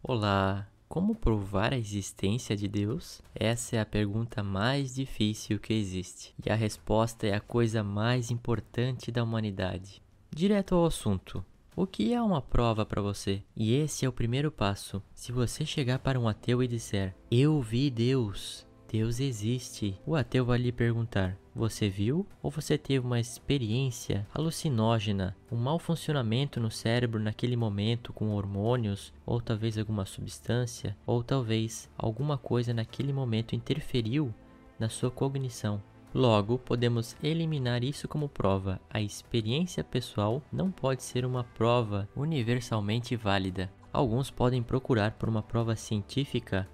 Olá, como provar a existência de Deus? Essa é a pergunta mais difícil que existe, e a resposta é a coisa mais importante da humanidade. Direto ao assunto. O que é uma prova para você? E esse é o primeiro passo. Se você chegar para um ateu e disser: "Eu vi Deus", Deus existe. O ateu vai lhe perguntar: você viu? Ou você teve uma experiência alucinógena, um mau funcionamento no cérebro naquele momento com hormônios, ou talvez alguma substância, ou talvez alguma coisa naquele momento interferiu na sua cognição. Logo, podemos eliminar isso como prova. A experiência pessoal não pode ser uma prova universalmente válida. Alguns podem procurar por uma prova científica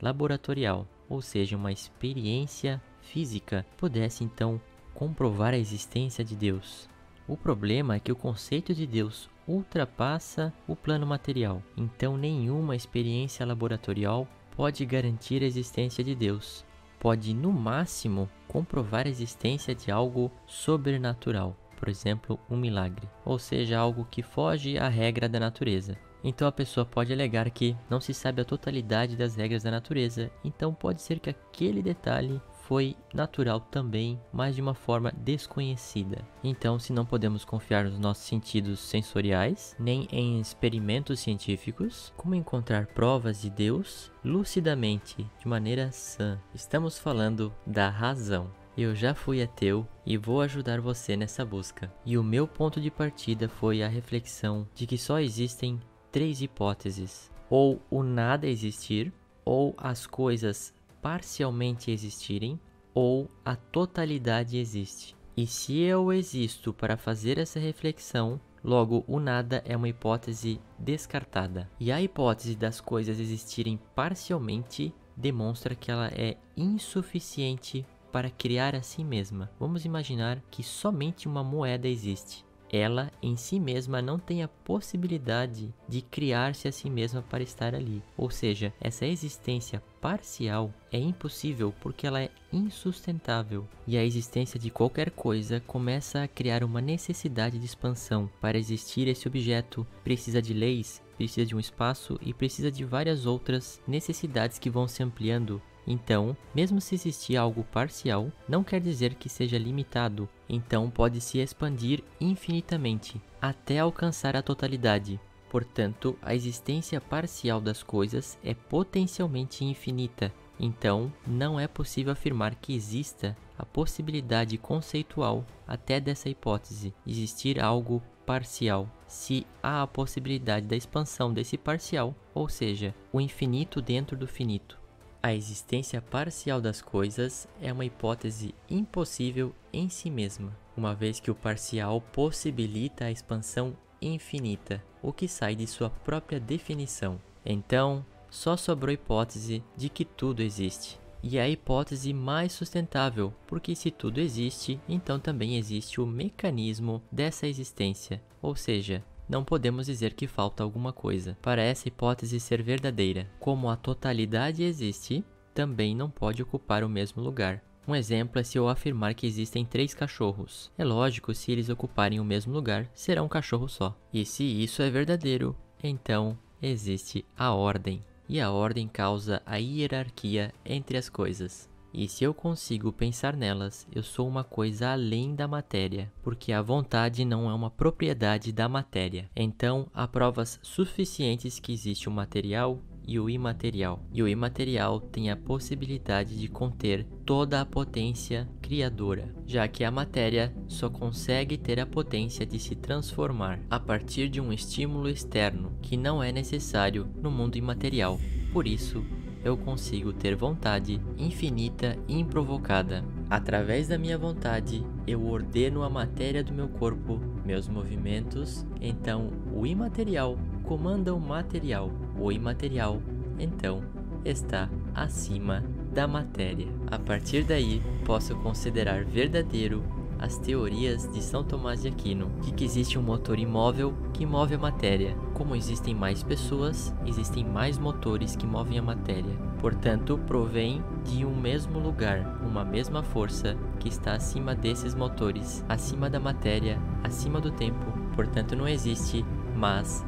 laboratorial, ou seja, uma experiência física, pudesse então comprovar a existência de Deus. O problema é que o conceito de Deus ultrapassa o plano material, então nenhuma experiência laboratorial pode garantir a existência de Deus. Pode, no máximo, comprovar a existência de algo sobrenatural, por exemplo, um milagre, ou seja, algo que foge à regra da natureza. Então a pessoa pode alegar que não se sabe a totalidade das regras da natureza, então pode ser que aquele detalhe foi natural também, mas de uma forma desconhecida. Então, se não podemos confiar nos nossos sentidos sensoriais, nem em experimentos científicos, como encontrar provas de Deus lucidamente, de maneira sã? Estamos falando da razão. Eu já fui ateu e vou ajudar você nessa busca. E o meu ponto de partida foi a reflexão de que só existem três hipóteses: ou o nada existir, ou as coisas parcialmente existirem, ou a totalidade existe. E se eu existo para fazer essa reflexão, logo o nada é uma hipótese descartada. E a hipótese das coisas existirem parcialmente demonstra que ela é insuficiente para criar a si mesma. Vamos imaginar que somente uma moeda existe. Ela, em si mesma, não tem a possibilidade de criar-se a si mesma para estar ali. Ou seja, essa existência parcial é impossível porque ela é insustentável. E a existência de qualquer coisa começa a criar uma necessidade de expansão. Para existir, esse objeto precisa de leis, precisa de um espaço e precisa de várias outras necessidades que vão se ampliando. Então, mesmo se existir algo parcial, não quer dizer que seja limitado. Então, pode se expandir infinitamente, até alcançar a totalidade. Portanto, a existência parcial das coisas é potencialmente infinita. Então, não é possível afirmar que exista a possibilidade conceitual até dessa hipótese, existir algo parcial, se há a possibilidade da expansão desse parcial, ou seja, o infinito dentro do finito. A existência parcial das coisas é uma hipótese impossível em si mesma, uma vez que o parcial possibilita a expansão infinita, o que sai de sua própria definição. Então, só sobrou a hipótese de que tudo existe. E é a hipótese mais sustentável, porque se tudo existe, então também existe o mecanismo dessa existência, ou seja, não podemos dizer que falta alguma coisa para essa hipótese ser verdadeira. Como a totalidade existe, também não pode ocupar o mesmo lugar. Um exemplo é se eu afirmar que existem 3 cachorros. É lógico, se eles ocuparem o mesmo lugar, será um cachorro só. E se isso é verdadeiro, então existe a ordem. E a ordem causa a hierarquia entre as coisas. E se eu consigo pensar nelas, eu sou uma coisa além da matéria, porque a vontade não é uma propriedade da matéria. Então, há provas suficientes que existe o material e o imaterial. E o imaterial tem a possibilidade de conter toda a potência criadora, já que a matéria só consegue ter a potência de se transformar a partir de um estímulo externo, que não é necessário no mundo imaterial. Por isso, eu consigo ter vontade infinita e improvocada. Através da minha vontade, eu ordeno a matéria do meu corpo, meus movimentos, então o imaterial comanda o material. O imaterial, então, está acima da matéria. A partir daí, posso considerar verdadeiro as teorias de São Tomás de Aquino, de que existe um motor imóvel que move a matéria. Como existem mais pessoas, existem mais motores que movem a matéria. Portanto, provém de um mesmo lugar, uma mesma força que está acima desses motores, acima da matéria, acima do tempo. Portanto, não existe mas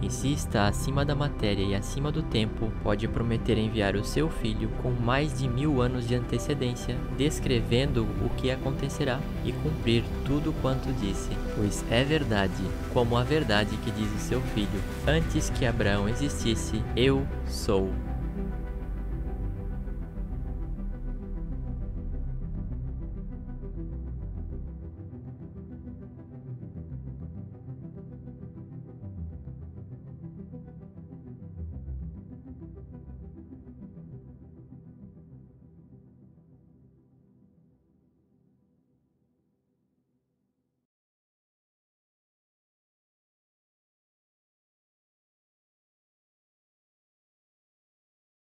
E se está acima da matéria e acima do tempo, pode prometer enviar o seu filho com mais de 1000 anos de antecedência, descrevendo o que acontecerá e cumprir tudo quanto disse, pois é verdade, como a verdade que diz o seu filho: antes que Abraão existisse, eu sou.